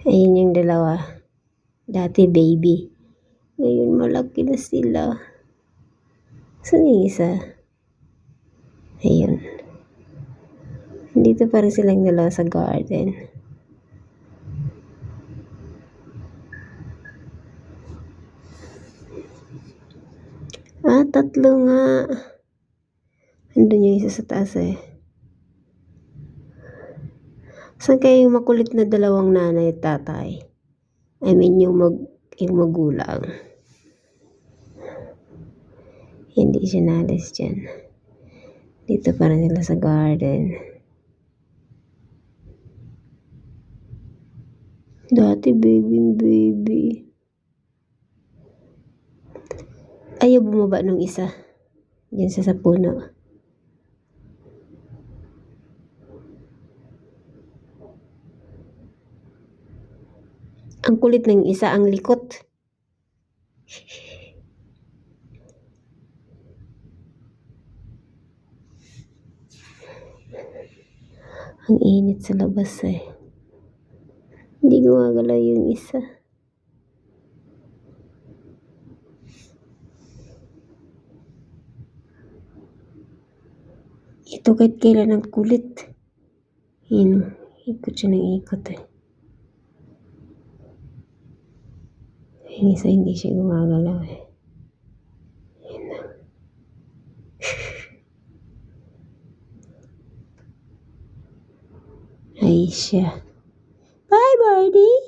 Ayun yung dalawa. Dati baby. Ngayon malaki na sila. Saan yung isa? Ayun. Dito pa rin silang dalawa sa garden. Tatlo nga. Andun yung isa sa taas eh. Saan kayo yung makulit na dalawang nanay at tatay? I mean, yung magulang. Hindi siya nalis dyan. Dito pa rin sila sa garden. Dati baby. Ayaw bumaba nung isa. Diyan sa puno. Ang kulit ng isa, ang likot. Ang init sa labas eh. Hindi gumagalaw yung isa. Ito kahit kailan ang kulit. Yun, ikot siya ng ikot eh. Yung isa hindi siya gumagalaw eh. Yun na. Ay siya. Bye, birdie!